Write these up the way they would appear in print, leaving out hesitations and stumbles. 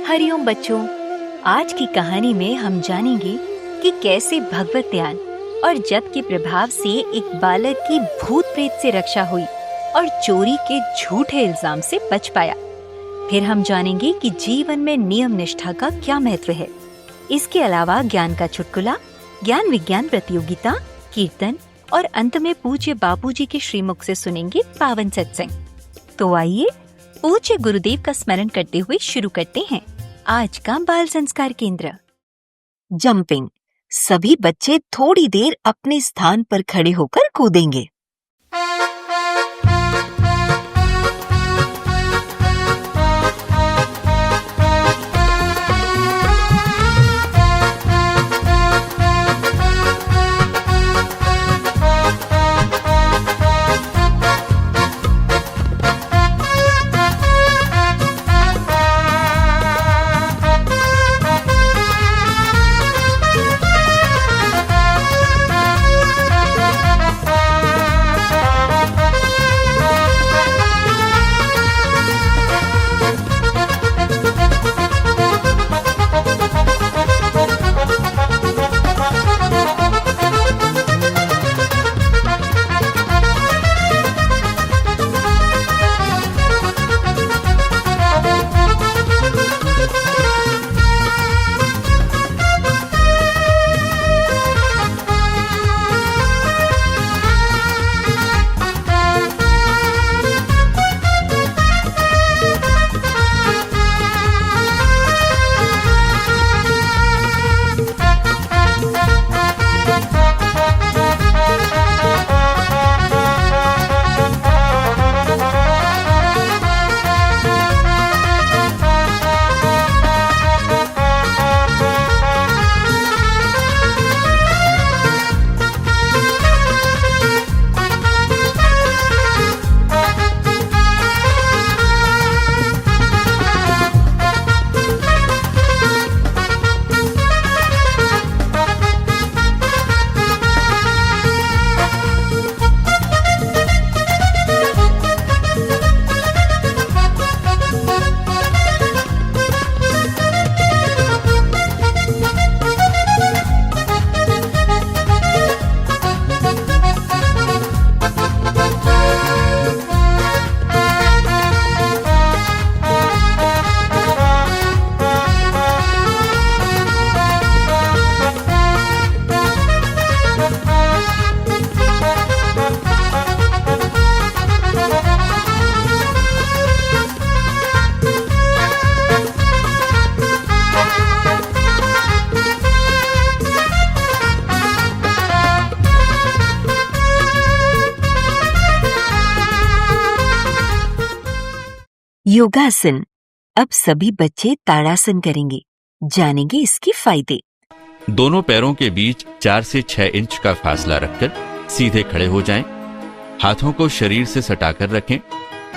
हरिओम बच्चों, आज की कहानी में हम जानेंगे कि कैसे भगवत ज्ञान और जप के प्रभाव से एक बालक की भूत प्रेत से रक्षा हुई और चोरी के झूठे इल्जाम से बच पाया। फिर हम जानेंगे कि जीवन में नियम निष्ठा का क्या महत्व है। इसके अलावा ज्ञान का चुटकुला, ज्ञान विज्ञान प्रतियोगिता, कीर्तन और अंत में पूज्य बापूजी के श्रीमुख से सुनेंगे पावन सत्संग। तो आइए पूज्य गुरुदेव का स्मरण करते हुए शुरू करते हैं आज का बाल संस्कार केंद्र। जंपिंग। सभी बच्चे थोड़ी देर अपने स्थान पर खड़े होकर कूदेंगे। योगासन। अब सभी बच्चे ताड़ासन करेंगे। जानेंगे इसके फायदे। दोनों पैरों के बीच 4 से 6 इंच का फासला रखकर सीधे खड़े हो जाएं। हाथों को शरीर से सटाकर रखें।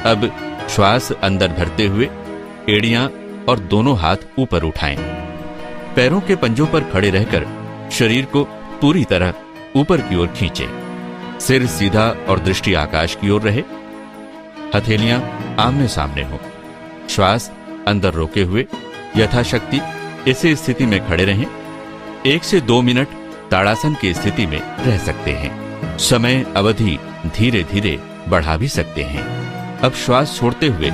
अब श्वास अंदर भरते हुए एड़ियां और दोनों हाथ ऊपर उठाएं। पैरों के पंजों पर खड़े रहकर शरीर को पूरी तरह ऊपर की ओर खींचें। सिर सीधा और दृष्टि आकाश की ओर रहे। हथेलियां आमने सामने हो। श्वास अंदर रोके हुए यथाशक्ति इसी स्थिति में खड़े रहें। 1 से 2 मिनट ताड़ासन की स्थिति में रह सकते हैं। समय अवधि धीरे धीरे बढ़ा भी सकते हैं। अब श्वास छोड़ते हुए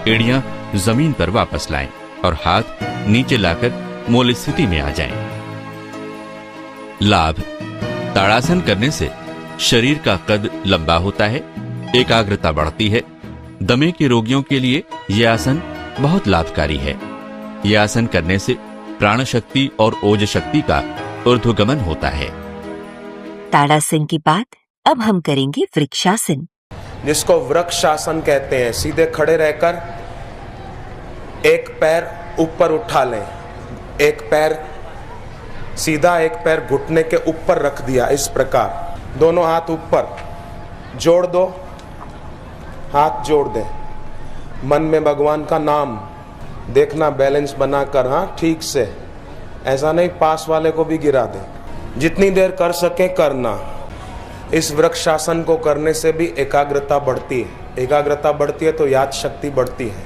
एड़ियां जमीन पर वापस लाएं और हाथ नीचे लाकर मूल स्थिति में आ जाएं। लाभ। ताड़ासन करने से शरीर का कद लंबा होता है, एकाग्रता बढ़ती है। दमे के रोगियों के लिए यह आसन बहुत लाभकारी है। यह आसन करने से प्राण शक्ति और ओज शक्ति का ऊर्ध्वगमन होता है। ताड़ासन की बात अब हम करेंगे वृक्षासन, जिसको वृक्षासन कहते हैं। सीधे खड़े रहकर एक पैर ऊपर उठा लें, एक पैर सीधा, एक पैर घुटने के ऊपर रख दिया। इस प्रकार दोनों हाथ ऊपर जोड़ दो, हाथ जोड़ दें। मन में भगवान का नाम देखना, बैलेंस बनाकर, हाँ ठीक से, ऐसा नहीं पास वाले को भी गिरा दे। जितनी देर कर सके करना। इस वृक्षासन को करने से भी एकाग्रता बढ़ती है। एकाग्रता बढ़ती है तो याद शक्ति बढ़ती है,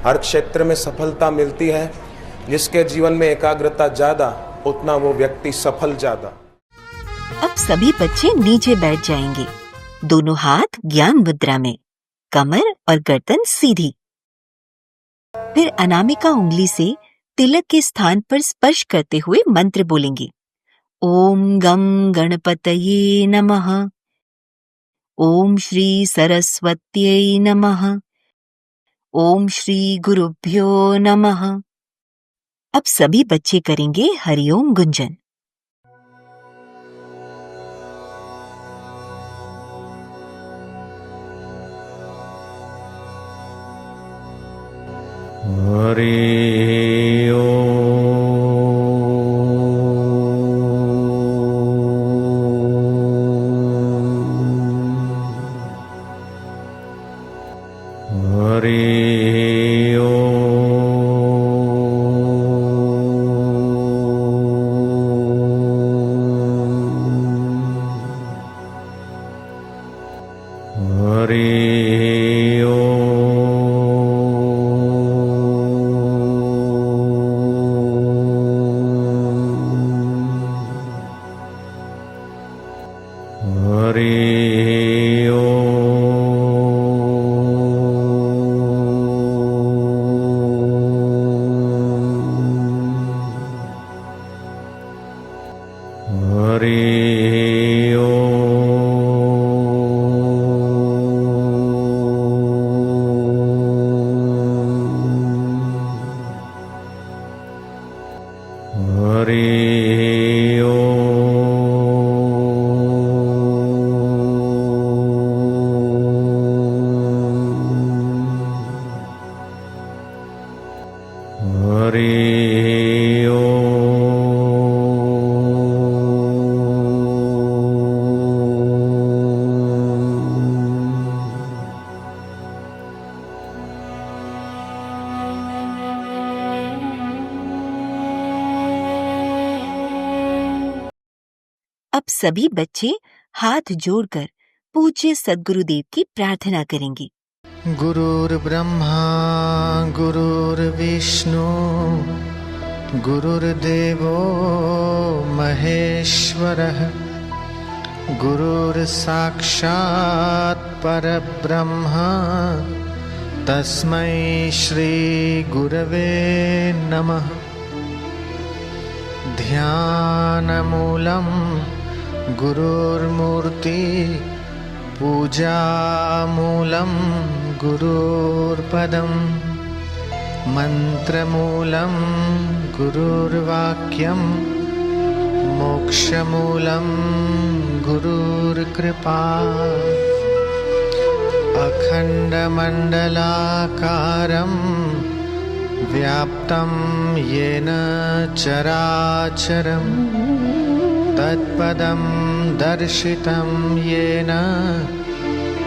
हर क्षेत्र में सफलता मिलती है। जिसके जीवन में एकाग्रता ज्यादा, उतना वो व्यक्ति सफल ज्यादा। अब सभी बच्चे नीचे बैठ जाएंगे, दोनों हाथ ज्ञान मुद्रा में, कमर और गर्दन सीधी। फिर अनामिका उंगली से तिलक के स्थान पर स्पर्श करते हुए मंत्र बोलेंगे। ओम गम गणपतये नमः, ओम श्री सरस्वत्यै नमः, ओम श्री गुरुभ्यो नमः। अब सभी बच्चे करेंगे हरिओम गुंजन। हरि ओम। हरि ओम। हरि ओम। हरि अब सभी बच्चे हाथ जोड़कर पूज्य सद्गुरुदेव की प्रार्थना करेंगे। गुरुर्ब्रह्मा गुरुर्विष्णु गुरुर्देवो महेश्वरः गुरुर्साक्षात् परब्रह्म तस्मै श्री गुरवे नमः। ध्यानमूलं गुरुर्मूर्ति पूजामूलं गुरुर्पदं मन्त्रमूलं गुरुर्वाक्यं मोक्षमूलं गुरुर्कृपा। अखण्डमण्डलाकारं व्याप्तं येन चराचरं तत्पदं दर्शितं येन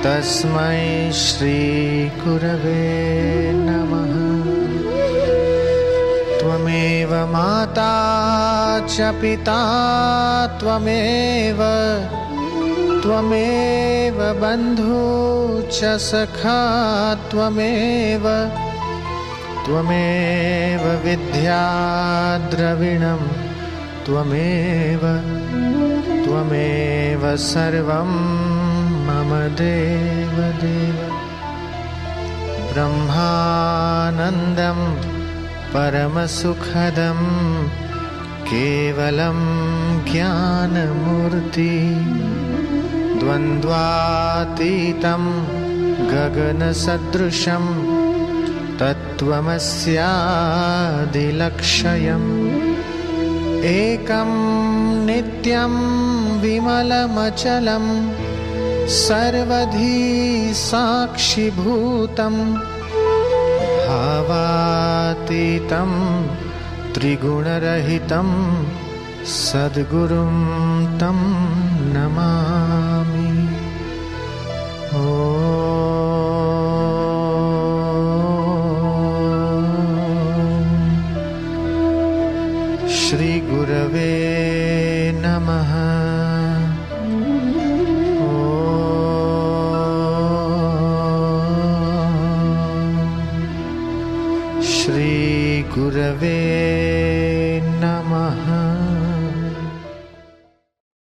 तस्मै श्रीगुरवे नमः। त्वमेव माता च पिता त्वमेव बन्धु च सखा त्वमेव विद्या द्रविणं त्वमेव सर्वं मम देवदेव। ब्रह्मानन्दं परमसुखदं केवलं ज्ञानमूर्ति द्वन्द्वातीतं गगनसदृशं तत्त्वमस्यादिलक्ष्यम् एकं नित्यं विमलमचलं सर्वधी साक्षिभूतं भावातीतं त्रिगुणरहितं सद्गुरुं तं नमामि। श्री गुरवे नमः। श्री गुरवे गुरवे नमः।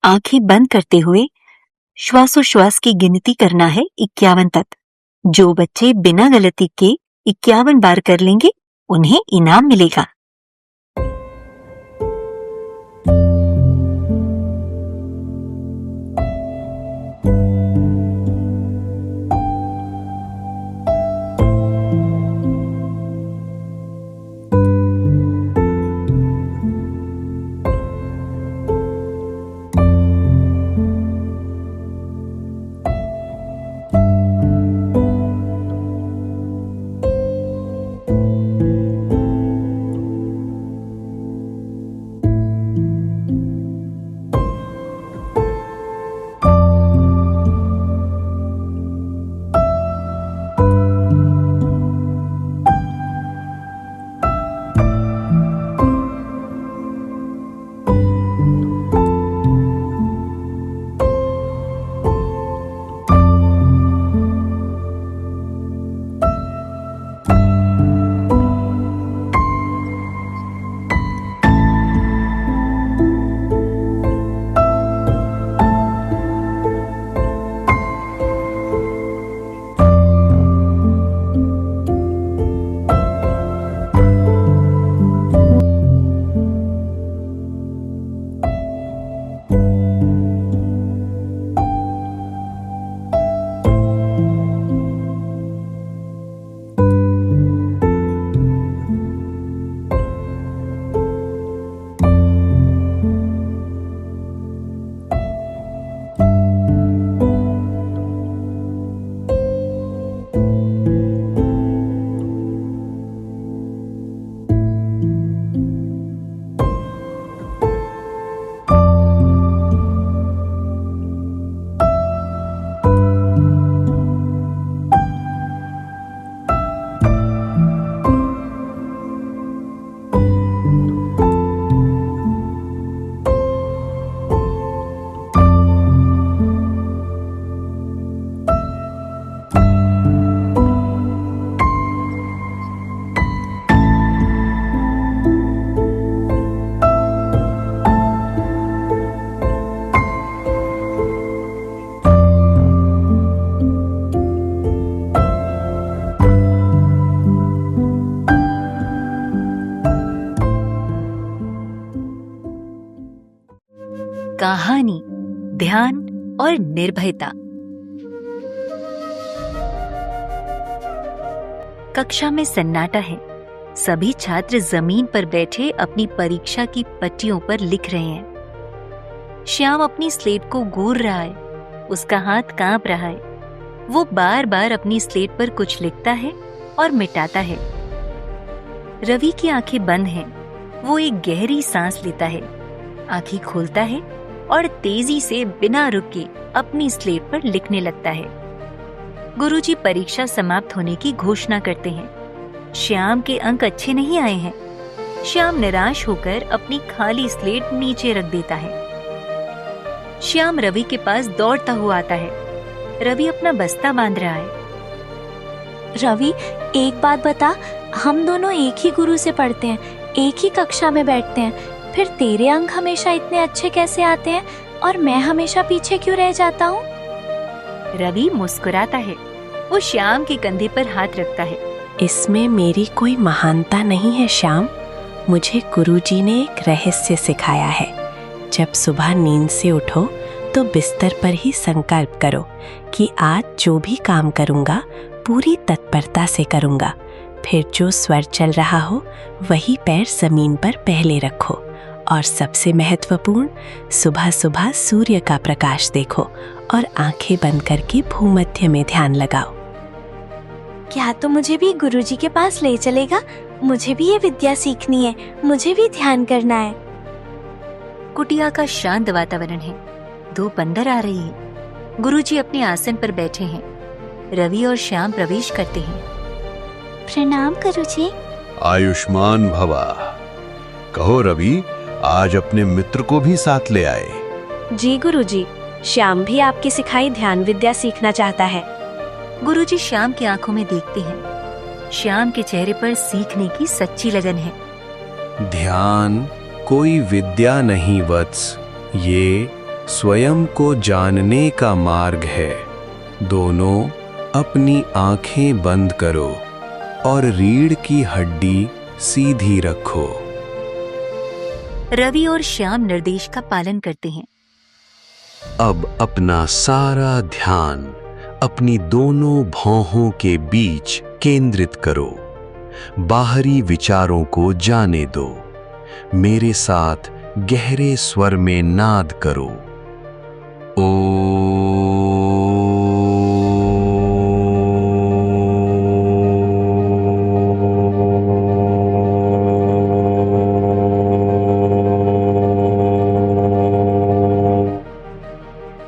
आंखें बंद करते हुए श्वासोश्वास की गिनती करना है 51 तक। जो बच्चे बिना गलती के 51 बार कर लेंगे उन्हें इनाम मिलेगा। कहानी, ध्यान और निर्भयता। कक्षा में सन्नाटा है। सभी छात्र जमीन पर बैठे अपनी परीक्षा की पट्टियों पर लिख रहे हैं। श्याम अपनी स्लेट को घूर रहा है। उसका हाथ कांप रहा है। वो बार बार अपनी स्लेट पर कुछ लिखता है और मिटाता है। रवि की आंखें बंद हैं। वो एक गहरी सांस लेता है, आंखें खोलता है और तेजी से बिना रुके अपनी स्लेट पर लिखने लगता है। गुरुजी परीक्षा समाप्त होने की घोषणा करते हैं। श्याम के अंक अच्छे नहीं आए हैं। श्याम निराश होकर अपनी खाली स्लेट नीचे रख देता है। श्याम रवि के पास दौड़ता हुआ आता है। रवि अपना बस्ता बांध रहा है। रवि, एक बात बता, हम दोनों एक ही गुरु से पढ़ते हैं, एक ही कक्षा में बैठते हैं, फिर तेरे अंक हमेशा इतने अच्छे कैसे आते हैं और मैं हमेशा पीछे क्यों रह जाता हूँ? रवि मुस्कुराता है। वो श्याम के कंधे पर हाथ रखता है। इसमें मेरी कोई महानता नहीं है श्याम। मुझे गुरुजी ने एक रहस्य सिखाया है। जब सुबह नींद से उठो तो बिस्तर पर ही संकल्प करो कि आज जो भी काम करूँगा पूरी तत्परता से करूँगा। फिर जो स्वर चल रहा हो वही पैर जमीन पर पहले रखो और सबसे महत्वपूर्ण, सुबह सुबह सूर्य का प्रकाश देखो और आंखें बंद करके भूमध्य में ध्यान लगाओ। क्या तो मुझे भी गुरुजी के पास ले चलेगा? मुझे भी ये विद्या सीखनी है, मुझे भी ध्यान करना है। कुटिया का शांत वातावरण है। धूप अंदर आ रही है। गुरुजी अपने आसन पर बैठे हैं। रवि और श्याम प्रवेश करते हैं। प्रणाम गुरुजी। आयुष्मान भवा। कहो रवि, आज अपने मित्र को भी साथ ले आए। जी गुरुजी, श्याम भी आपकी सिखाई ध्यान विद्या सीखना चाहता है। गुरुजी श्याम की आंखों में देखते हैं। श्याम के चेहरे पर सीखने की सच्ची लगन है। ध्यान कोई विद्या नहीं वत्स, ये स्वयं को जानने का मार्ग है। दोनों अपनी आंखें बंद करो और रीढ़ की हड्डी सीधी रखो। रवि और श्याम निर्देश का पालन करते हैं। अब अपना सारा ध्यान अपनी दोनों भौहों के बीच केंद्रित करो। बाहरी विचारों को जाने दो। मेरे साथ गहरे स्वर में नाद करो।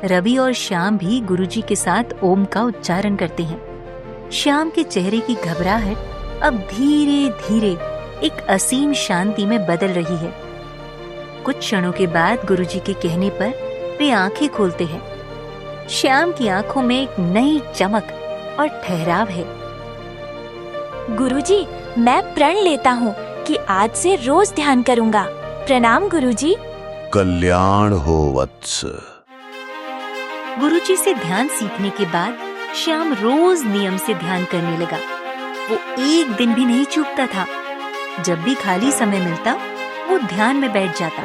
रवि और श्याम भी गुरुजी के साथ ओम का उच्चारण करते हैं। श्याम के चेहरे की घबराहट अब धीरे धीरे एक असीम शांति में बदल रही है। कुछ क्षणों के बाद गुरुजी के कहने पर वे आंखें खोलते हैं। श्याम की आंखों में एक नई चमक और ठहराव है। गुरुजी, मैं प्रण लेता हूँ कि आज से रोज ध्यान करूँगा। प्रणाम गुरुजी। कल्याण हो वत्स। गुरुजी से ध्यान सीखने के बाद श्याम रोज नियम से ध्यान करने लगा। वो एक दिन भी नहीं चूकता था। जब भी खाली समय मिलता वो ध्यान में बैठ जाता।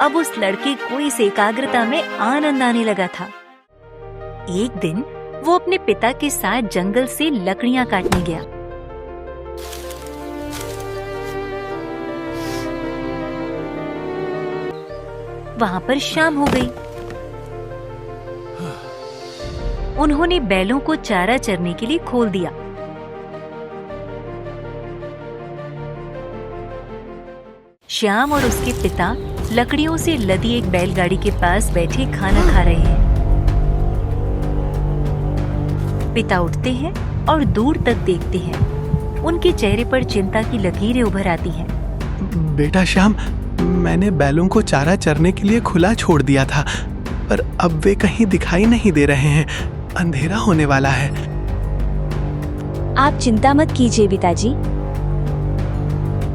अब उस लड़के को इस एकाग्रता में आनंद आने लगा था। एक दिन वो अपने पिता के साथ जंगल से लकड़ियां काटने गया। वहां पर शाम हो गई। उन्होंने बैलों को चारा चरने के लिए खोल दिया। श्याम और उसके पिता लकड़ियों से लदी एक बैलगाड़ी के पास बैठे खाना खा रहे हैं। पिता उठते हैं और दूर तक देखते हैं। उनके चेहरे पर चिंता की लकीरें उभर आती हैं। बेटा श्याम, मैंने बैलों को चारा चरने के लिए खुला छोड़ दिया था, पर अब वे कहीं दिखाई नहीं दे रहे हैं। अंधेरा होने वाला है। आप चिंता मत कीजिए पिताजी।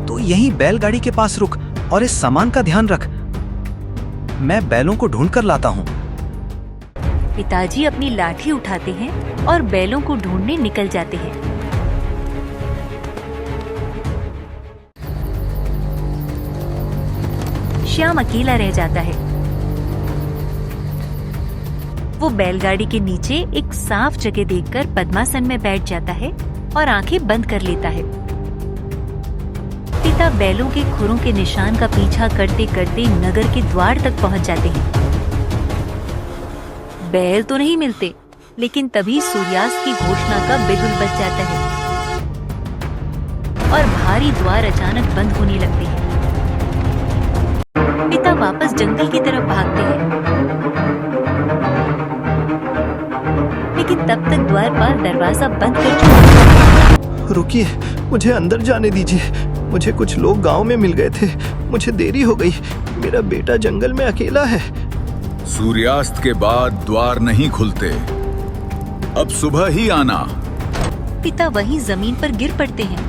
तो यहीं बैलगाड़ी के पास रुक और इस सामान का ध्यान रख। मैं बैलों को ढूंढ कर लाता हूँ। पिताजी अपनी लाठी उठाते हैं और बैलों को ढूंढने निकल जाते हैं। श्याम अकेला रह जाता है। वो बैलगाड़ी के नीचे एक साफ जगह देखकर पद्मासन में बैठ जाता है और आंखें बंद कर लेता है। पिता बैलों के खुरों के निशान का पीछा करते करते नगर के द्वार तक पहुंच जाते हैं। बैल तो नहीं मिलते, लेकिन तभी सूर्यास्त की घोषणा का बिगुल बज जाता है और भारी द्वार अचानक बंद होने लगते हैं। पिता वापस जंगल की तरफ भागते हैं, लेकिन तब तक द्वारपाल दरवाजा बंद कर चुका। रुकिए, मुझे अंदर जाने दीजिए। मुझे कुछ लोग गांव में मिल गए थे। मुझे देरी हो गई। मेरा बेटा जंगल में अकेला है। सूर्यास्त के बाद द्वार नहीं खुलते। अब सुबह ही आना। पिता वहीं जमीन पर गिर पड़ते हैं।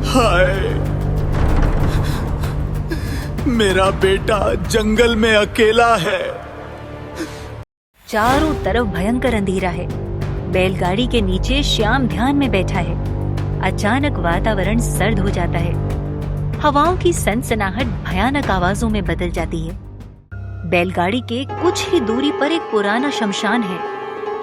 हाय, मेरा बेटा जंगल में अकेला है। चारों तरफ भयंकर अंधेरा है। बैलगाड़ी के नीचे श्याम ध्यान में बैठा है। अचानक वातावरण सर्द हो जाता है। हवाओं की सनसनाहट भयानक आवाजों में बदल जाती है। बैलगाड़ी के कुछ ही दूरी पर एक पुराना शमशान है,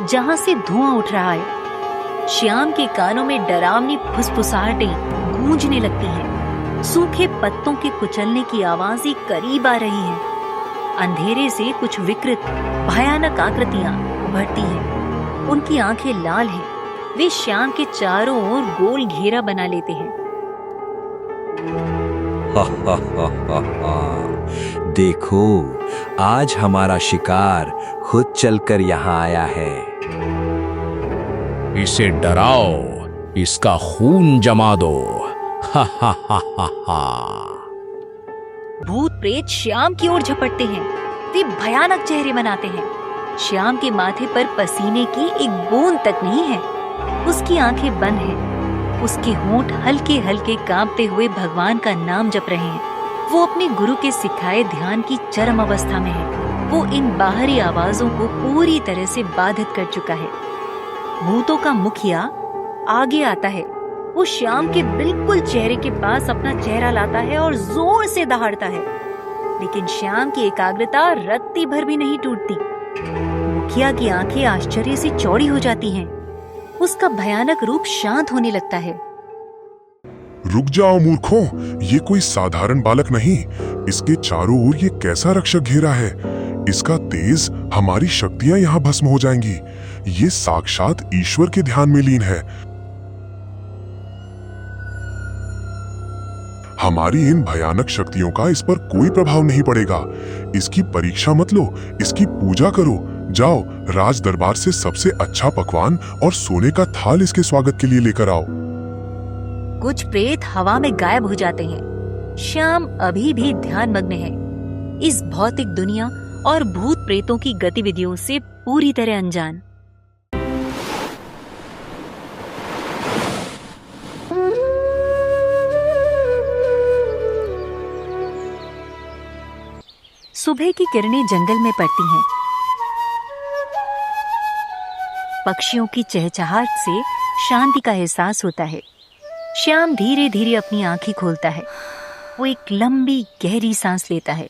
जहां से धुआं उठ रहा है। श्याम के कानों में डरावनी फुसफुसाहटें गूंजने लगती हैं। सूखे पत्तों के कुचलने की आवाजें करीब आ रही हैं। अंधेरे से कुछ विकृत भयानक आकृतियां उभरती हैं। उनकी आंखें लाल हैं। वे श्याम के चारों ओर गोल घेरा बना लेते हैं। देखो, आज हमारा शिकार खुद चलकर यहाँ आया है। इसे डराओ, इसका खून जमा दो। हा हा हा हा हा। भूत प्रेत श्याम की ओर झपटते हैं। वे भयानक चेहरे बनाते हैं। श्याम के माथे पर पसीने की एक बूंद तक नहीं है। उसकी आंखें बंद हैं। उसके होंठ हल्के हल्के कांपते हुए भगवान का नाम जप रहे हैं। वो अपने गुरु के सिखाए ध्यान की चरम अवस्था में है। वो इन बाहरी आवाजों को पूरी तरह से बाधित कर चुका है। भूतों का मुखिया आगे आता है। वो श्याम के बिल्कुल चेहरे के पास अपना चेहरा लाता है और जोर से दहाड़ता है, लेकिन श्याम की एकाग्रता रत्ती भर भी नहीं टूटती। मुखिया की आंखें आश्चर्य से चौड़ी हो जाती हैं। उसका भयानक रूप शांत होने लगता है। रुक जाओ मूर्खों, ये कोई साधारण बालक नहीं। इसके चारों ओर ये कैसा रक्षक घेरा है। इसका तेज हमारी शक्तियां यहाँ भस्म हो जाएंगी। ये साक्षात ईश्वर के ध्यान में लीन है। हमारी इन भयानक शक्तियों का इस पर कोई प्रभाव नहीं पड़ेगा। इसकी परीक्षा मत लो, इसकी पूजा करो। जाओ, राज दरबार से सबसे अच्छा पकवान और सोने का थाल इसके स्वागत के लिए लेकर आओ। कुछ प्रेत हवा में गायब हो जाते हैं। श्याम अभी भी ध्यान मग्न है, इस भौतिक दुनिया और भूत प्रेतों की गतिविधियों से पूरी तरह अनजान। सुबह की किरणें जंगल में पड़ती हैं। पक्षियों की चहचहाहट से शांति का एहसास होता है। श्याम धीरे धीरे अपनी आंखें खोलता है। वो एक लंबी गहरी सांस लेता है।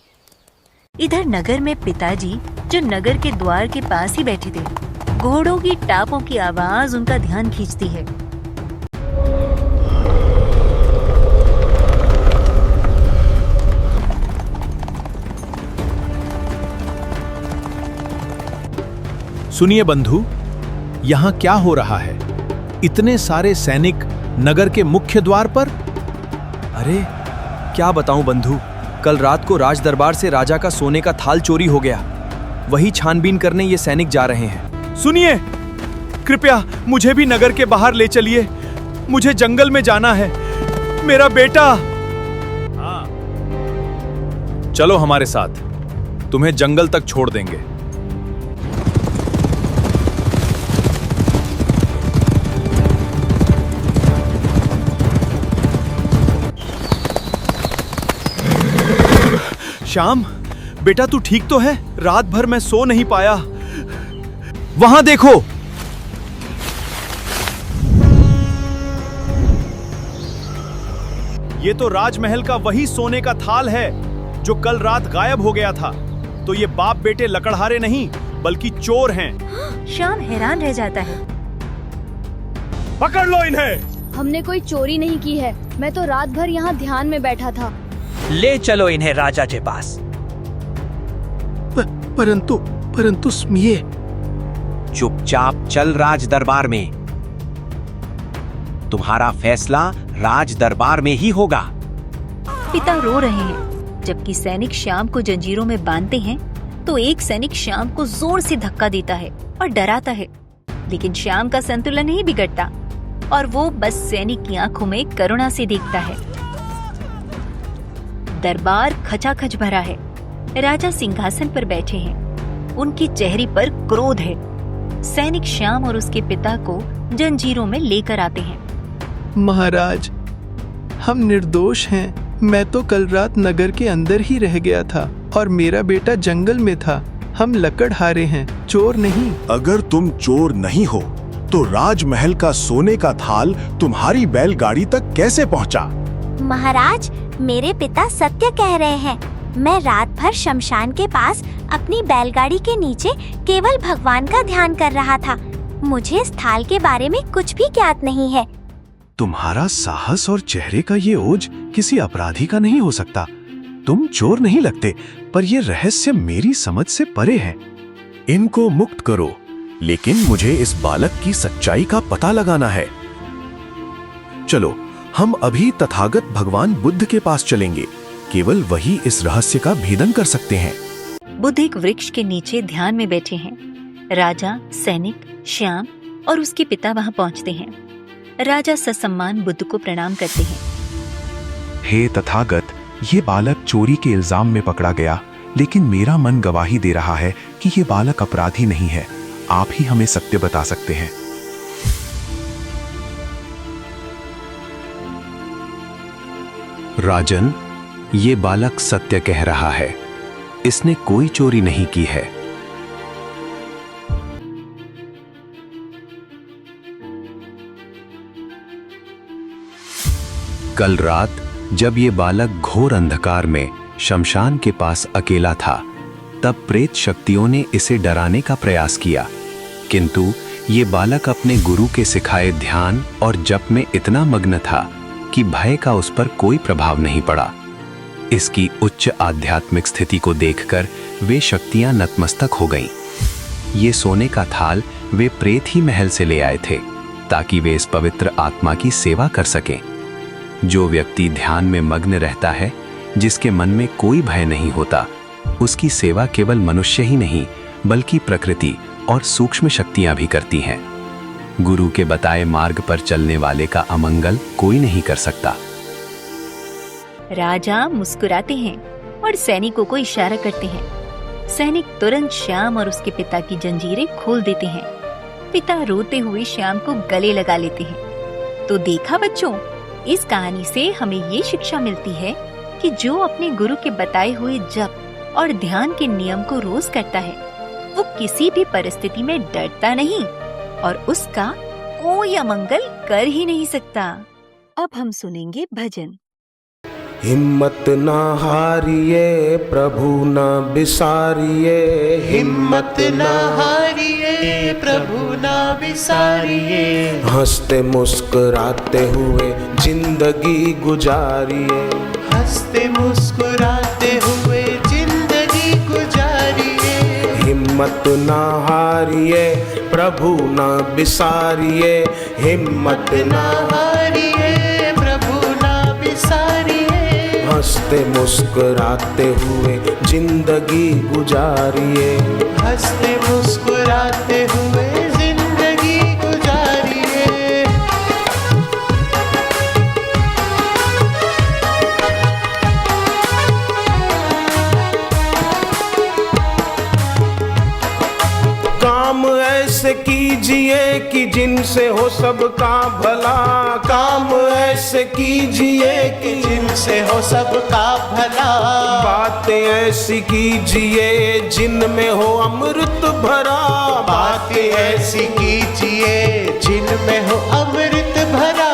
इधर नगर में पिताजी, जो नगर के द्वार के पास ही बैठे थे, घोड़ों की टापों की आवाज उनका ध्यान खींचती है। सुनिए बंधु, यहाँ क्या हो रहा है? इतने सारे सैनिक नगर के मुख्य द्वार पर। अरे क्या बताऊं बंधु, कल रात को राज दरबार से राजा का सोने का थाल चोरी हो गया। वही छानबीन करने ये सैनिक जा रहे हैं। सुनिए, कृपया मुझे भी नगर के बाहर ले चलिए। मुझे जंगल में जाना है। मेरा बेटा। हाँ, चलो हमारे साथ, तुम्हें जंगल तक छोड़ देंगे। श्याम, बेटा तू ठीक तो है? रात भर मैं सो नहीं पाया। वहां देखो। ये तो राजमहल का वही सोने का थाल है जो कल रात गायब हो गया था। तो ये बाप बेटे लकड़हारे नहीं बल्कि चोर हैं। श्याम हैरान रह जाता है। पकड़ लो इन्हें। हमने कोई चोरी नहीं की है। मैं तो रात भर यहाँ ध्यान में बैठा था। ले चलो इन्हें राजा के पास। परंतु स्मिये। चुपचाप चल राज दरबार में। तुम्हारा फैसला राज दरबार में ही होगा। पिता रो रहे हैं, जबकि सैनिक श्याम को जंजीरों में बांधते हैं। तो एक सैनिक श्याम को जोर से धक्का देता है और डराता है, लेकिन श्याम का संतुलन नहीं बिगड़ता और वो बस सैनिक की आंखों में करुणा से देखता है। दरबार खचाखच भरा है। राजा सिंहासन पर बैठे हैं। उनके चेहरे पर क्रोध है। सैनिक श्याम और उसके पिता को जंजीरों में लेकर आते हैं। महाराज, हम निर्दोष हैं। मैं तो कल रात नगर के अंदर ही रह गया था और मेरा बेटा जंगल में था। हम लकड़हारे हैं, चोर नहीं। अगर तुम चोर नहीं हो तो राजमहल का सोने का थाल तुम्हारी बैलगाड़ी तक कैसे पहुंचा? महाराज, मेरे पिता सत्य कह रहे हैं। मैं रात भर शमशान के पास अपनी बैलगाड़ी के नीचे केवल भगवान का ध्यान कर रहा था। मुझे इस थाल के बारे में कुछ भी ज्ञात नहीं है। तुम्हारा साहस और चेहरे का ये ओज किसी अपराधी का नहीं हो सकता। तुम चोर नहीं लगते, पर यह रहस्य मेरी समझ से परे है। इनको मुक्त करो, लेकिन मुझे इस बालक की सच्चाई का पता लगाना है। चलो, हम अभी तथागत भगवान बुद्ध के पास चलेंगे। केवल वही इस रहस्य का भेदन कर सकते हैं। बुद्ध एक वृक्ष के नीचे ध्यान में बैठे हैं। राजा, सैनिक, श्याम और उसके पिता वहां पहुंचते हैं। राजा ससम्मान बुद्ध को प्रणाम करते हैं। हे तथागत, ये बालक चोरी के इल्जाम में पकड़ा गया, लेकिन मेरा मन गवाही दे रहा है कि ये बालक अपराधी नहीं है। आप ही हमें सत्य बता सकते हैं। राजन, ये बालक सत्य कह रहा है। इसने कोई चोरी नहीं की है। कल रात जब ये बालक घोर अंधकार में शमशान के पास अकेला था, तब प्रेत शक्तियों ने इसे डराने का प्रयास किया, किंतु ये बालक अपने गुरु के सिखाए ध्यान और जप में इतना मग्न था कि भय का उस पर कोई प्रभाव नहीं पड़ा। इसकी उच्च आध्यात्मिक स्थिति को देखकर वे शक्तियां नतमस्तक हो गईं। ये सोने का थाल वे प्रेत ही महल से ले आए थे ताकि वे इस पवित्र आत्मा की सेवा कर सकें। जो व्यक्ति ध्यान में मग्न रहता है, जिसके मन में कोई भय नहीं होता, उसकी सेवा केवल मनुष्य ही नहीं बल्कि प्रकृति और सूक्ष्म शक्तियां भी करती हैं। गुरु के बताए मार्ग पर चलने वाले का अमंगल कोई नहीं कर सकता। राजा मुस्कुराते हैं और सैनिकों को इशारा करते हैं। सैनिक तुरंत श्याम और उसके पिता की जंजीरें खोल देते हैं। पिता रोते हुए श्याम को गले लगा लेते हैं। तो देखा बच्चों, इस कहानी से हमें ये शिक्षा मिलती है कि जो अपने गुरु के बताए हुए जप और ध्यान के नियम को रोज करता है, वो किसी भी परिस्थिति में डरता नहीं और उसका कोई अमंगल कर ही नहीं सकता। अब हम सुनेंगे भजन। हिम्मत ना हारिए प्रभु ना बिसारिए, हिम्मत ना हारिए प्रभु ना बिसारिए, हंसते मुस्कुराते हुए जिंदगी गुजारिए, हंसते मुस्कुराते हुए जिंदगी गुजारिए। हिम्मत ना हारिए प्रभु ना बिसारिए, हिम्मत ना हारिए प्रभु ना बिसारिए, हंसते मुस्कुराते हुए जिंदगी गुजारिए, हंसते मुस्कुराते हुए जिंदगी गुजारिए। काम ऐसे कीजिए कि जिनसे हो सबका भला, काम ऐसे कीजिए कि जिनसे हो सबका भला, बातें ऐसी कीजिए जिनमें हो अमृत भरा, बातें ऐसी कीजिए जिनमें हो अमृत भरा।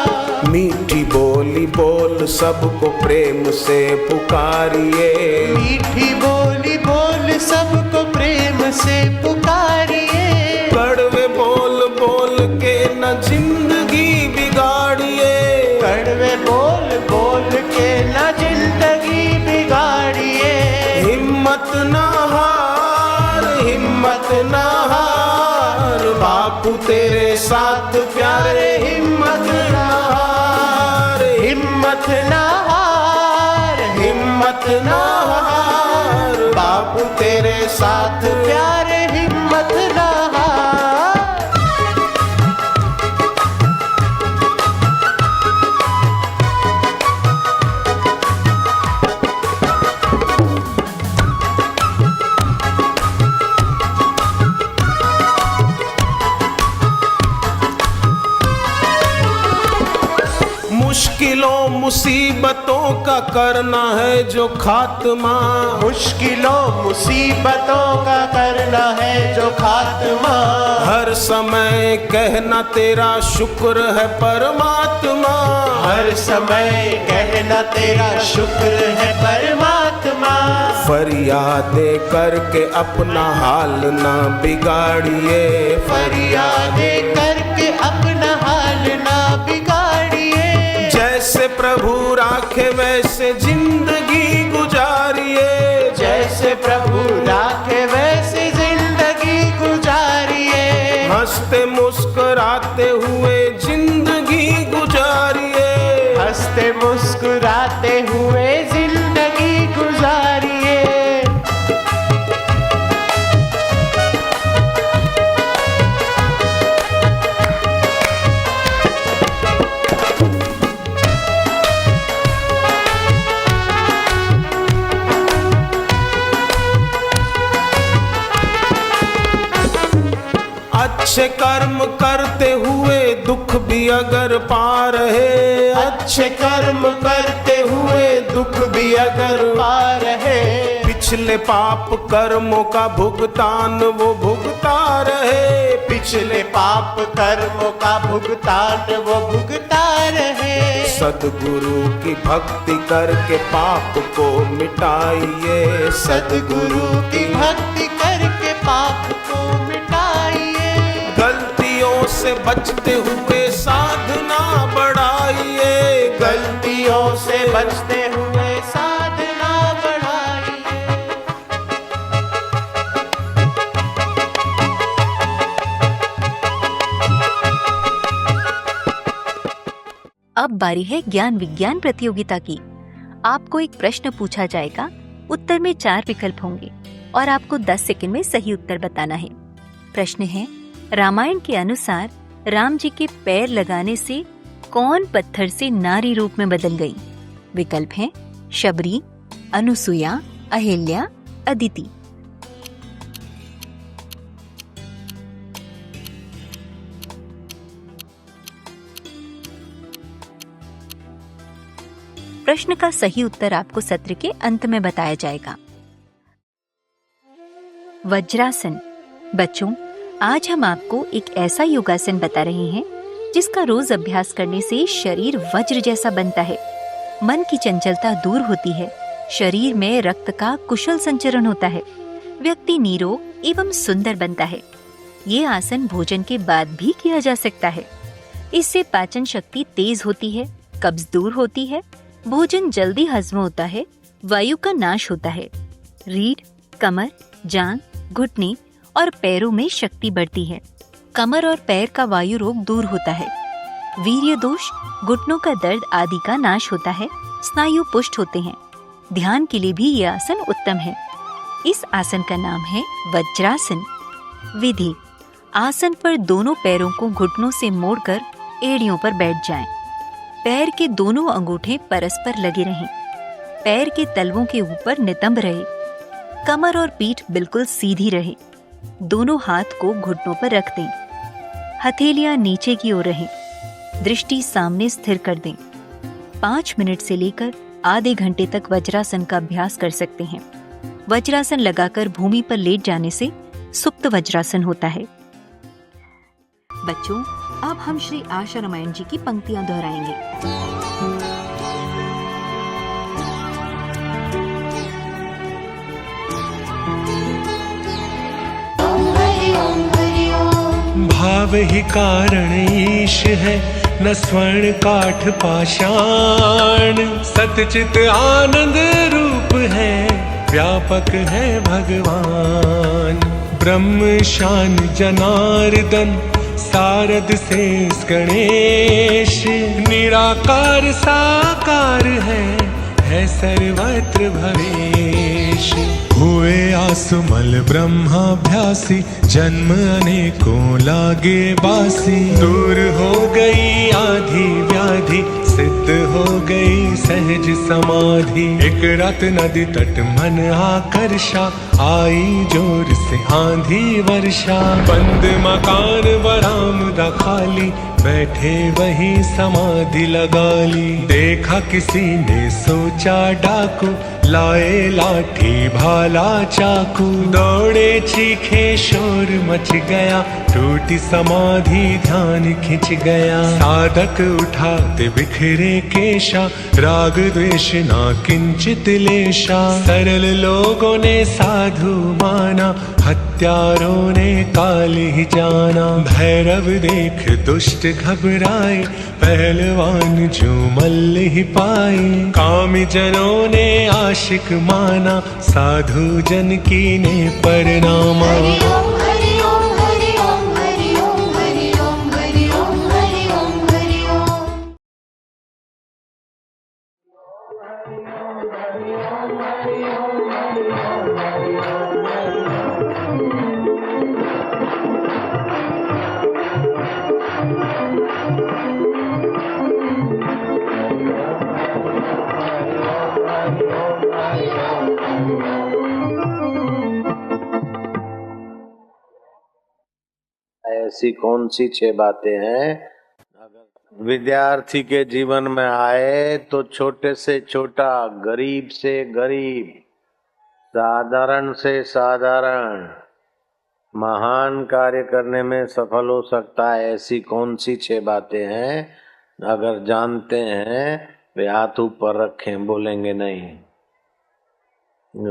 मीठी बोली बोल सबको प्रेम से पुकारिए, मीठी बोली बोल सबको प्रेम से पुकारिए, कड़वे बोल बोल के न जिंदगी बिगाड़िए, कड़वे बोल बोल के न जिंदगी बिगाड़िए। हिम्मत ना हार, हिम्मत ना हार, बापू तेरे साथ प्यारे, हिम्मत ना हार, हिम्मत ना हार, हिम्मत ना हार, बापू तेरे साथ प्यारे, हिम्मत ना हार। मुश्किलों मुसीबतों का करना है जो खात्मा, मुश्किलों मुसीबतों का करना है जो खात्मा, हर समय कहना तेरा शुक्र है परमात्मा, हर समय कहना तेरा शुक्र है परमात्मा। फरियादें करके अपना हाल ना बिगाड़िए, फरियादें करके अपना हाल ना बिगाड़िए, जैसे प्रभु राखे वैसे जिंदगी गुजारिए, जैसे प्रभु राखे वैसे जिंदगी गुजारिए, हंसते मुस्कुराते हुए जिंदगी गुजारिए, हंसते मुस्कुराते हुए जिंदगी गुजारिए। अच्छे कर्म करते हुए दुख भी भी अगर पा रहे, अच्छे कर्म करते हुए दुख भी अगर पा रहे, पिछले पाप कर्मों का भुगतान वो भुगता रहे, पिछले पाप कर्मों का भुगतान वो भुगता रहे। सद्गुरु की भक्ति करके पाप को मिटाइए, सद्गुरु की भक्ति करके पाप को मिटाइए। गलतियों से बचते हुए साधना बढ़ाइए, गलतियों से बचते हुए साधना बढ़ाइए। अब बारी है ज्ञान विज्ञान प्रतियोगिता की। आपको एक प्रश्न पूछा जाएगा, उत्तर में 4 विकल्प होंगे और आपको 10 सेकंड में सही उत्तर बताना है। प्रश्न है, रामायण के अनुसार राम जी के पैर लगाने से कौन पत्थर से नारी रूप में बदल गई? विकल्प हैं शबरी, अनुसुईया, अहिल्या, अदिति। प्रश्न का सही उत्तर आपको सत्र के अंत में बताया जाएगा। वज्रासन। बच्चों, आज हम आपको एक ऐसा योगासन बता रहे हैं जिसका रोज अभ्यास करने से शरीर वज्र जैसा बनता है, मन की चंचलता दूर होती है, शरीर में रक्त का कुशल संचरण होता है, व्यक्ति निरोग एवं सुंदर बनता है। ये आसन भोजन के बाद भी किया जा सकता है। इससे पाचन शक्ति तेज होती है, कब्ज दूर होती है, भोजन जल्दी हजम होता है, वायु का नाश होता है, रीढ़, कमर, जांघ, घुटने और पैरों में शक्ति बढ़ती है, कमर और पैर का वायु रोग दूर होता है, वीर्य दोष, घुटनों का दर्द आदि का नाश होता है, स्नायु पुष्ट होते हैं। ध्यान के लिए भी यह आसन उत्तम है। इस आसन का नाम है वज्रासन। विधि: आसन पर दोनों पैरों को घुटनों से मोड़कर एड़ियों पर बैठ जाएं। पैर के दोनों अंगूठे परस्पर लगे रहें, पैर के तलवों के ऊपर नितंब रहे, कमर और पीठ बिल्कुल सीधी रहे, दोनों हाथ को घुटनों पर रख दें, हथेलियां नीचे की ओर रहें, दृष्टि सामने स्थिर कर दें। 5 मिनट से लेकर आधे घंटे तक वज्रासन का अभ्यास कर सकते हैं। वज्रासन लगाकर भूमि पर लेट जाने से सुप्त वज्रासन होता है। बच्चों, अब हम श्री आशा रामायण जी की पंक्तियां दोहराएंगे। भाव ही कारण ईश है, न स्वर्ण काठ पाषाण, सतचित आनंद रूप है, व्यापक है भगवान। ब्रह्म शान जनार्दन, सारद शेष गणेश, निराकार साकार है सर्वत्र भवेश। हुए आसुमल ब्रह्माभ्यासी, जन्म अनेकों लागे बासी, दूर हो गई आधी व्याधि, सिद्ध हो गई सहज समाधि। एक रात नदी तट मन आकर्षा, आई जोर से आंधी वर्षा। बंद मकान बरामदा खाली, बैठे वही समाधि लगा ली। देखा किसी ने सोचा डाकू, लाए लाठी भाला चाकू। दौड़े चीखे शोर मच गया, टूटी समाधि ध्यान खिंच गया। साधक उठाते बिखरे केशा, राग द्वेष ना किंचित लेशा। सरल लोगों ने साधु माना, हत्यारों ने काल ही जाना। भैरव देख दुष्ट घबराए, पहलवान जो मल्ल ही पाए। कामी जनों ने आशिक माना, साधु जन की ने परनामा। ऐसी कौन सी 6 बातें हैं विद्यार्थी के जीवन में आए तो छोटे से छोटा, गरीब से गरीब, साधारण से साधारण महान कार्य करने में सफल हो सकता है। ऐसी कौन सी 6 बातें हैं? अगर जानते हैं वे हाथ ऊपर रखें, बोलेंगे नहीं।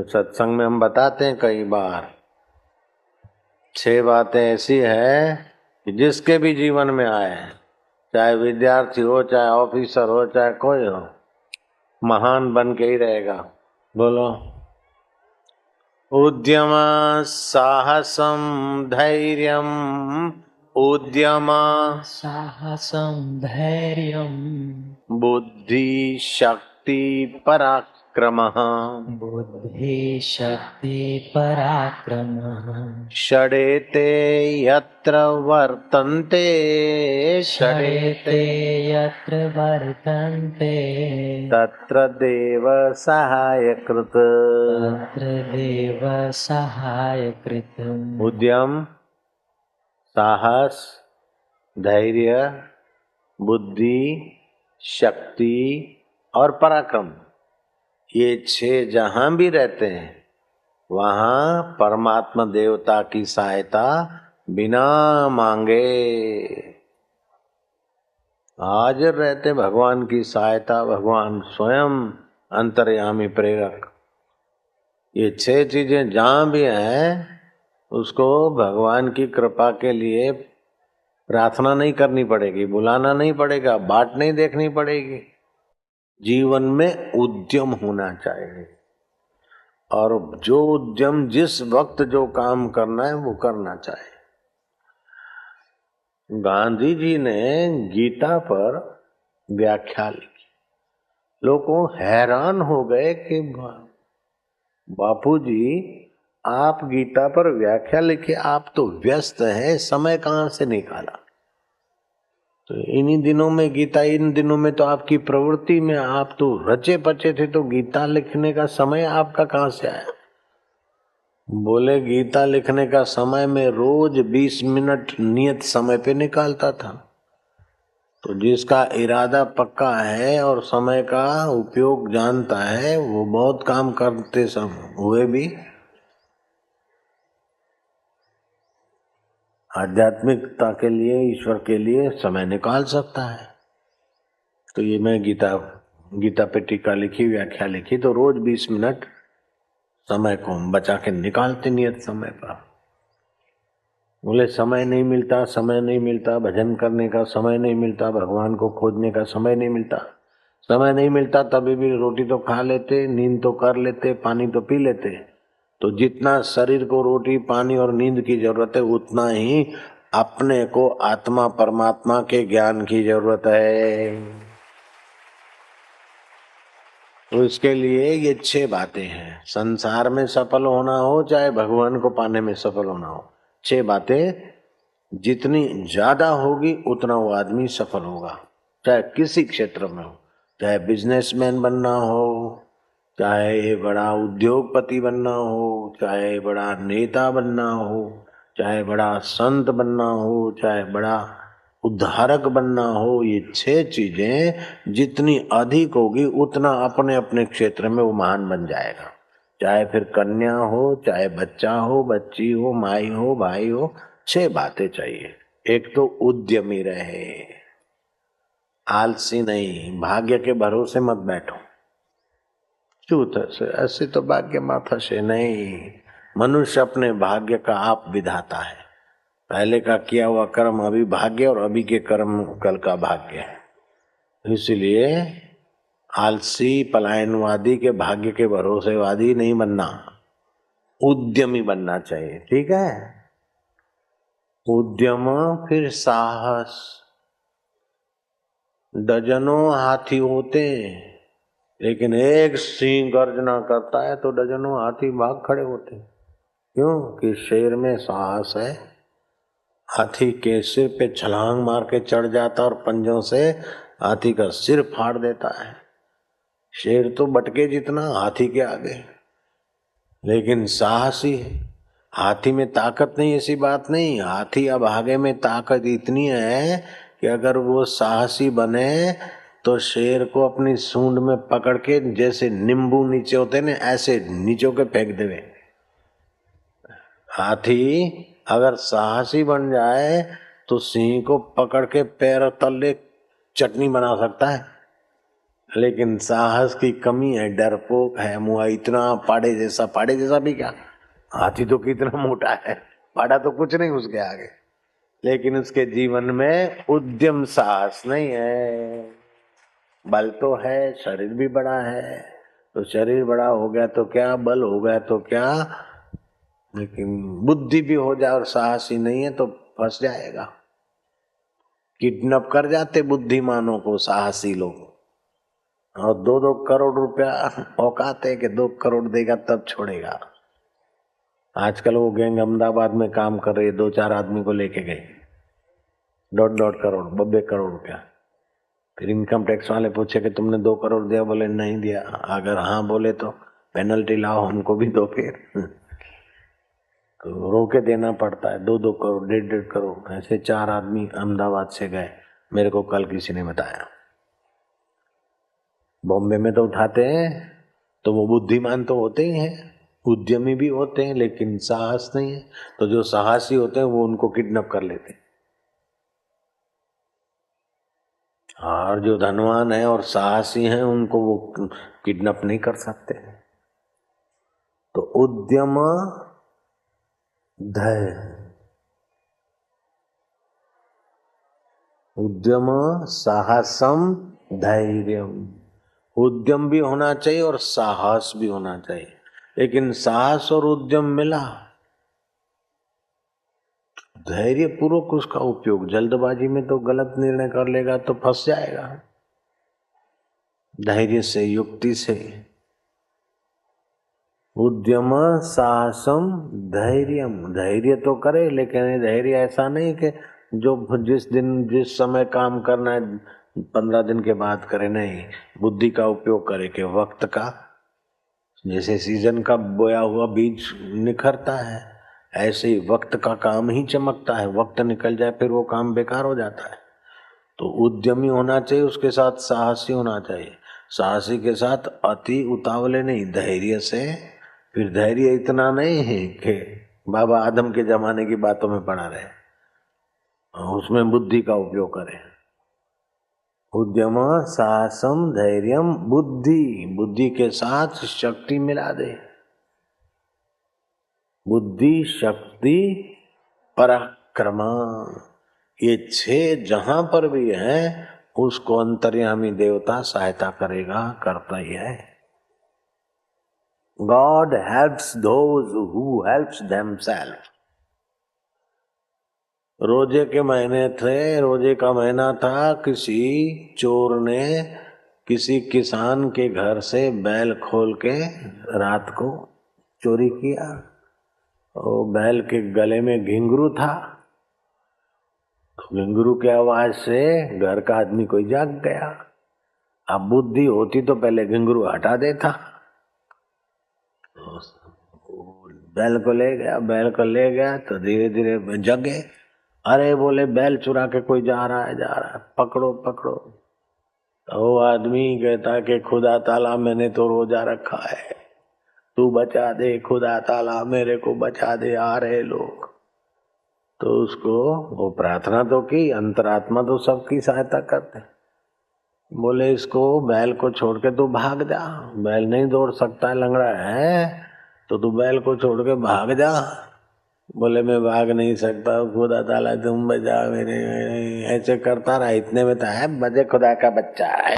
सत्संग में हम बताते हैं कई बार, 6 बातें ऐसी है कि जिसके भी जीवन में आए, चाहे विद्यार्थी हो, चाहे ऑफिसर हो, चाहे कोई हो, महान बन के ही रहेगा। बोलो। उद्यम साहसम धैर्यम, उद्यम साहसं धैर्यं बुद्धि शक्ति पराक्रमः, बुद्धि शक्ति पराक्रमः, षडेते यत्र वर्तन्ते, षडेते यत्र वर्तन्ते तत्र देव सहायकृत। तत्र देव सहायकृतम्। उद्यम, साहस, धैर्य, बुद्धि, शक्ति और पराक्रम, ये 6 जहां भी रहते हैं वहां परमात्मा देवता की सहायता बिना मांगे हाजिर रहते। भगवान की सहायता, भगवान स्वयं अंतर्यामी प्रेरक, ये 6 चीजें जहां भी हैं उसको भगवान की कृपा के लिए प्रार्थना नहीं करनी पड़ेगी, बुलाना नहीं पड़ेगा, बाट नहीं देखनी पड़ेगी। जीवन में उद्यम होना चाहिए, और जो उद्यम जिस वक्त जो काम करना है वो करना चाहिए। गांधी जी ने गीता पर व्याख्या लिखी, लोग हैरान हो गए कि बापूजी आप गीता पर व्याख्या लिखे, आप तो व्यस्त हैं, समय कहाँ से निकाला? तो इन्हीं दिनों में गीता, इन दिनों में तो आपकी प्रवृत्ति में आप तो रचे पचे थे, तो गीता लिखने का समय आपका कहाँ से आया? बोले गीता लिखने का समय में रोज 20 मिनट नियत समय पे निकालता था। तो जिसका इरादा पक्का है और समय का उपयोग जानता है वो बहुत काम करते सब हुए भी आध्यात्मिकता के लिए, ईश्वर के लिए समय निकाल सकता है। तो ये मैं गीता पे टीका लिखी, व्याख्या लिखी, तो रोज 20 मिनट समय को हम बचा के निकालते नियत समय पर। बोले समय नहीं मिलता, समय नहीं मिलता, भजन करने का समय नहीं मिलता, भगवान को खोजने का समय नहीं मिलता। समय नहीं मिलता तभी भी रोटी तो खा लेते, नींद तो कर लेते, पानी तो पी लेते। तो जितना शरीर को रोटी, पानी और नींद की जरूरत है उतना ही अपने को आत्मा परमात्मा के ज्ञान की जरूरत है। तो इसके लिए ये 6 बातें हैं। संसार में सफल होना हो चाहे भगवान को पाने में सफल होना हो, 6 बातें जितनी ज्यादा होगी उतना वो आदमी सफल होगा। चाहे किसी क्षेत्र में हो, चाहे बिजनेसमैन बनना हो, चाहे बड़ा उद्योगपति बनना हो, चाहे बड़ा नेता बनना हो, चाहे बड़ा संत बनना हो, चाहे बड़ा उद्धारक बनना हो, ये 6 चीजें जितनी अधिक होगी उतना अपने अपने क्षेत्र में वो महान बन जाएगा। चाहे फिर कन्या हो, चाहे बच्चा हो, बच्ची हो, माई हो, भाई हो, 6 बातें चाहिए। एक तो उद्यमी रहे, आलसी नहीं, भाग्य के भरोसे मत बैठो। क्यों से ऐसे तो भाग्य माथा से नहीं, मनुष्य अपने भाग्य का आप विधाता है। पहले का किया हुआ कर्म अभी भाग्य और अभी के कर्म कल का भाग्य है। इसलिए आलसी पलायनवादी के भाग्य के भरोसेवादी नहीं बनना, उद्यमी बनना चाहिए। ठीक है, उद्यम, फिर साहस। डजनों हाथी होते लेकिन एक सिंह गर्जना करता है तो डजनों हाथी भाग खड़े होते। क्यों? कि शेर में साहस है। हाथी के सिर पे छलांग मार के चढ़ जाता और पंजों से हाथी का सिर फाड़ देता है। शेर तो बटके जितना हाथी के आगे, लेकिन साहसी है। हाथी में ताकत नहीं ऐसी बात नहीं, हाथी अब आगे में ताकत इतनी है कि अगर वो साहसी बने तो शेर को अपनी सूंड में पकड़ के जैसे नींबू नीचे होते ने ऐसे नीचों के फेंक देवे। हाथी अगर साहसी बन जाए तो सिंह को पकड़ के पैर तले चटनी बना सकता है, लेकिन साहस की कमी है, डरपोक है, मुआ इतना पाड़े जैसा भी क्या, हाथी तो कितना मोटा है, पाड़ा तो कुछ नहीं उसके आगे, लेकिन उसके जीवन में उद्यम साहस नहीं है। बल तो है, शरीर भी बड़ा है, तो शरीर बड़ा हो गया तो क्या, बल हो गया तो क्या, लेकिन बुद्धि भी हो जाए और साहस ही नहीं है तो फंस जाएगा। किडनैप कर जाते बुद्धिमानों को साहसी लोग, और 2-2 करोड़ रुपया औकात है कि 2 करोड़ देगा तब छोड़ेगा। आजकल वो गैंग अहमदाबाद में काम कर रही है, 2-4 आदमी को लेके गए, 1.5 करोड़ 2 करोड़ रुपया। फिर इनकम टैक्स वाले पूछे कि तुमने 2 करोड़ दिया, बोले नहीं दिया। अगर हाँ बोले तो पेनल्टी लाओ, हमको भी दो। फिर तो रोके देना पड़ता है। 2-2 करोड़ 1.5 करोड़ ऐसे 4 आदमी अहमदाबाद से गए, मेरे को कल किसी ने बताया। बॉम्बे में तो उठाते हैं तो वो बुद्धिमान तो होते ही हैं, उद्यमी भी होते हैं, लेकिन साहस नहीं है, तो जो साहसी होते हैं वो उनको किडनैप कर लेते हैं। और जो धनवान है और साहसी हैं उनको वो किडनैप नहीं कर सकते। तो उद्यम धैर्य, उद्यम साहसम धैर्यम, उद्यम भी होना चाहिए और साहस भी होना चाहिए, लेकिन साहस और उद्यम मिला, धैर्य पूर्वक उसका उपयोग, जल्दबाजी में तो गलत निर्णय कर लेगा तो फंस जाएगा। धैर्य से, युक्ति से, उद्यम साहसम धैर्यम, धैर्य तो करे, लेकिन धैर्य ऐसा नहीं कि जो जिस समय काम करना है 15 दिन के बाद करे, नहीं, बुद्धि का उपयोग करे कि वक्त का, जैसे सीजन का बोया हुआ बीज निखरता है, ऐसे ही वक्त का काम ही चमकता है। वक्त निकल जाए फिर वो काम बेकार हो जाता है। तो उद्यमी होना चाहिए, उसके साथ साहसी होना चाहिए, साहसी के साथ अति उतावले नहीं, धैर्य से। फिर धैर्य इतना नहीं है कि बाबा आदम के जमाने की बातों में पड़ा रहे, उसमें बुद्धि का उपयोग करें। उद्यम साहसम धैर्यम बुद्धि, बुद्धि के साथ शक्ति मिला दे, बुद्धि शक्ति पराक्रम, ये 6 जहां पर भी है उसको अंतर्यामी देवता सहायता करेगा, करता ही है। God helps those who helps themselves। रोजे के महीने थे, रोजे का महीना था, किसी चोर ने किसी किसान के घर से बैल खोल के रात को चोरी किया। और बैल के गले में घिंगरू था, तो घिंगरू की आवाज से घर का आदमी कोई जाग गया। अब बुद्धि होती तो पहले घिंगरू हटा देता। बैल को ले गया तो धीरे धीरे जगे। अरे बोले बैल चुरा के कोई जा रहा है, पकड़ो। तो वो आदमी कहता कि खुदा ताला मैंने तो रोजा रखा है, तू बचा दे, खुदा ताला मेरे को बचा दे, आ रहे लोग। तो उसको वो प्रार्थना तो की, अंतरात्मा तो सबकी सहायता करते। बोले इसको बैल को छोड़ के तू भाग जा, बैल नहीं दौड़ सकता है, लंगड़ा है, तो तू बैल को छोड़ के भाग जा। बोले मैं भाग नहीं सकता, खुदा ताला तुम बचा मेरे, ऐसे करता रहा। इतने में तो है बजे खुदा का बच्चा है।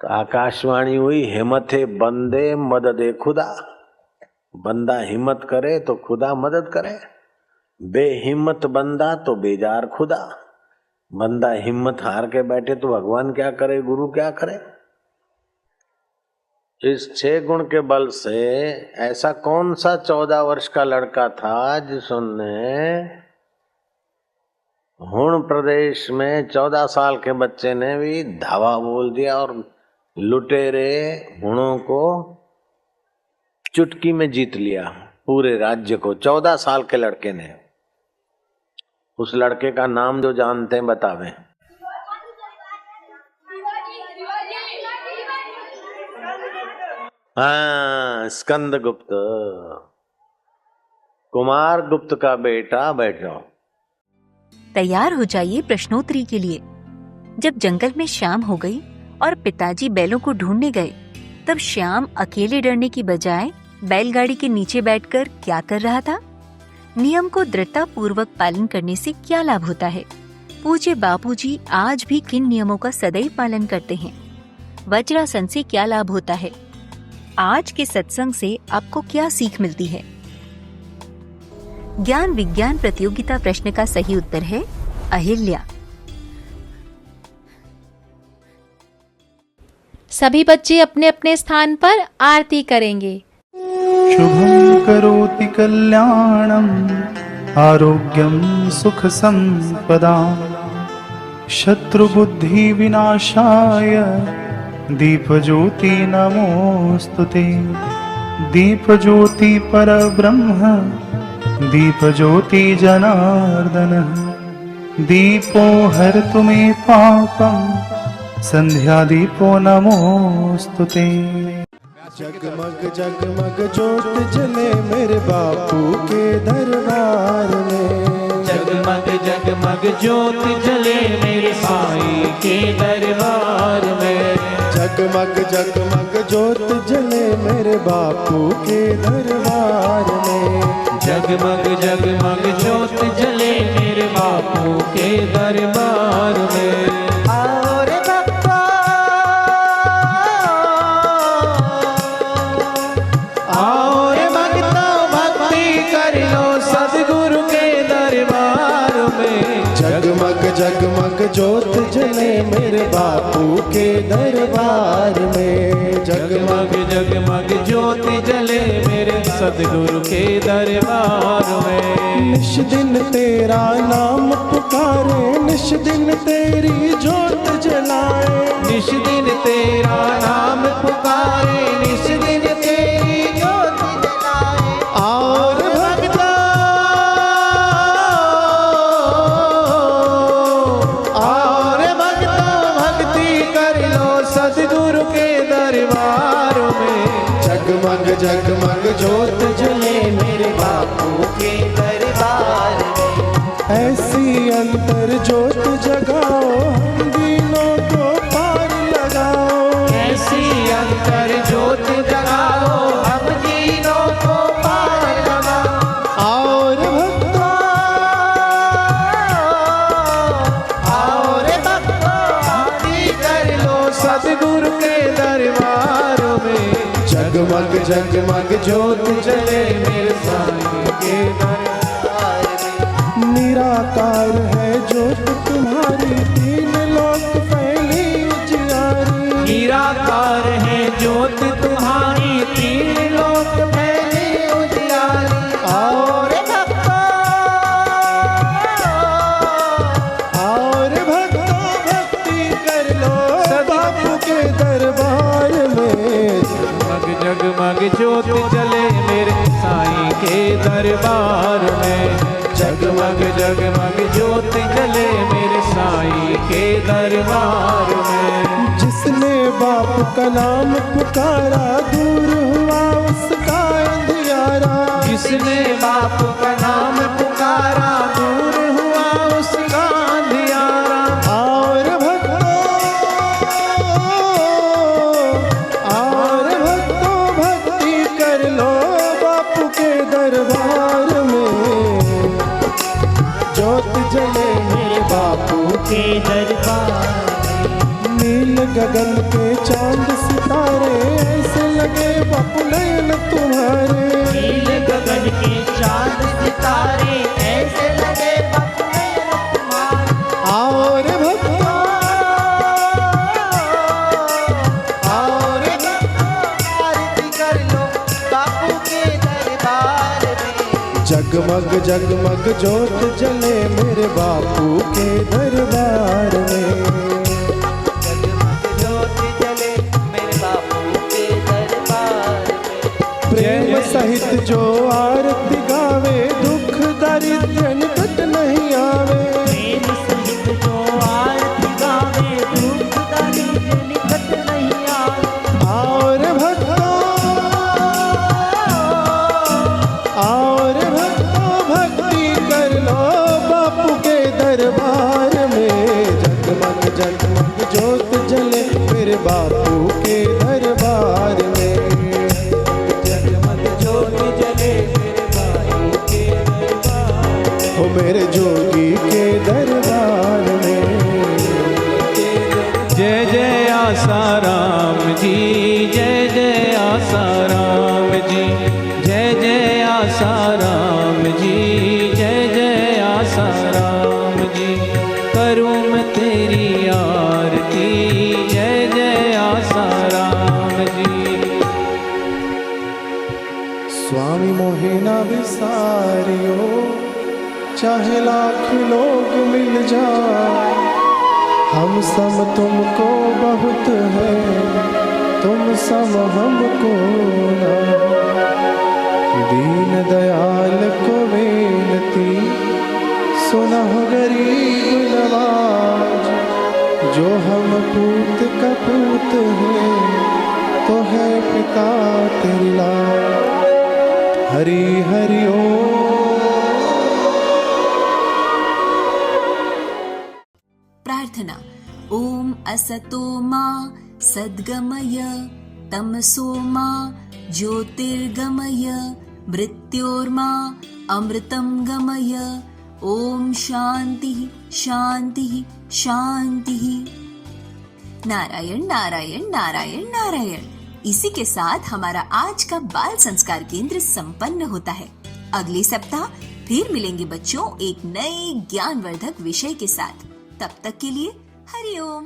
तो आकाशवाणी हुई, हिम्मते बंदे मददे खुदा, बंदा हिम्मत करे तो खुदा मदद करे, बेहिम्मत बंदा तो बेजार खुदा। बंदा हिम्मत हार के बैठे तो भगवान क्या करे, गुरु क्या करे। इस 6 गुण के बल से ऐसा कौन सा 14 वर्ष का लड़का था जिसने हुण प्रदेश में 14 साल के बच्चे ने भी धावा बोल दिया और लुटेरे हुणों को चुटकी में जीत लिया, पूरे राज्य को। 14 साल के लड़के ने उस लड़के का नाम जो जानते हैं बतावें। हाँ, स्कंद गुप्त, कुमार गुप्त का बेटा। बैठ जाओ। तैयार हो जाइए प्रश्नोत्तरी के लिए। जब जंगल में शाम हो गई और पिताजी बैलों को ढूंढने गए, तब श्याम अकेले डरने की बजाय बैलगाड़ी के नीचे बैठकर क्या कर रहा था? नियम को दृढ़ता पूर्वक पालन करने से क्या लाभ होता है? पूज्य बापूजी आज भी किन नियमों का सदैव पालन करते हैं? वज्रासन से क्या लाभ होता है? आज के सत्संग से आपको क्या सीख मिलती है? ज्ञान विज्ञान प्रतियोगिता प्रश्न का सही उत्तर है अहिल्या। सभी बच्चे अपने अपने स्थान पर आरती करेंगे। शुभं करोति कल्याणं आरोग्यं सुख संपदां शत्रुबुद्धि विनाशाय दीपज्योति नमोस्तुते। दीपज्योति परब्रह्म दीपज्योति जनार्दन दीपो हरतु मे पापं संध्या दीपो नमोस्तुते। जगमग जगमग ज्योत जले मेरे बापू के दरबार में। जगमग जगमग ज्योत जले मेरे साईं के दरबार में। जगमग जगमग ज्योत जले मेरे बापू के दरबार में। जगमग जगमग ज्योत जले मेरे बापू के दरबार में। जगमग जगमग ज्योत जले मेरे बापू के दरबार में। जगमग जगमग ज्योत जले मेरे सदगुरु के दरबार में। निश दिन तेरा नाम पुकारे निश दिन तेरी ज्योत जलाए। निश दिन तेरा नाम पुकारे निश दिन तेरी ज्योत जलाए। और जगमग जगमग ज्योत जले मेरे बापू के दरबार में। ऐसी अंतर ज्योत जगाओ हम दीनों को पार लगाओ। ऐसी अंतर ज्योत जगाओ हम दीनों को पार लगाओ। और भक्ति कर लो सदगुरु के दरबार में। जगमग जगमग ज्योत जले मेरे साईं के दरबार में। निराकार है ज्योत तुम्हारी तीन लोक फैली उजियारी। निराकार है ज्योत तुम्हारी तीन लोक फैली उजियारी। और भक्ति कर लो बापू के दरबार में। जगमग ज्योत जले मेरे साईं के दरबार में। जगमग जगमग ज्योत जले मेरे साईं के दरबार में। जिसने बाप का नाम पुकारा दूर हुआ उसका अंधियारा। जिसने बाप का नाम पुकारा दूर हुआ उसका अंधियारा। दरबार में ज्योत जले मेरे बापू के दरबार। नील गगन के चांद सितारे ऐसे लगे बापू नयन तुम्हारे। नील गगन के चांद सितारे ऐसे लगे बापू नयन तुम्हारे। और आरती कर लो बापू के दरबार में। जगमग जगमग ज्योत जले मेरे बापू के दरबार में। जगमग ज्योत जले मेरे बापू के दरबार में। प्रेम सहित जो आरती गावे दुख दरिद्र निकट नहीं आवे। दरबार में, जगमग जगमग ज्योत जले मेरे बापू के दरबार में, जगमग ज्योत जले मेरे बापू के दरबार, हो मेरे जोगी के दरबार में। जय जय आसाराम जी, जय जय आसाराम जी, जय जय आसाराम जी, जय जय आसाराम जी, करूँ मैं तेरी आरती, जय जय आसाराम जी। स्वामी मोहे ना विसारियो, चाहे लाख लोग मिल जाए, हम सम तुमको बहुत है, तुम सम हमको ना। दीन दयाल को विनती, सुनह गरीब नवाज, जो हम पूत का पूत है, तो है पिता तेरी लाज। हरि हरि ओम। प्रार्थना। ओम असतो मा सद्गमय, तमसो मा ज्योतिर्गमय, मृत्योर्मा अमृतं गमय। ओम शांति शांति शांति। नारायण नारायण नारायण नारायण। इसी के साथ हमारा आज का बाल संस्कार केंद्र संपन्न होता है। अगले सप्ताह फिर मिलेंगे बच्चों एक नए ज्ञानवर्धक विषय के साथ। तब तक के लिए हरि ओम।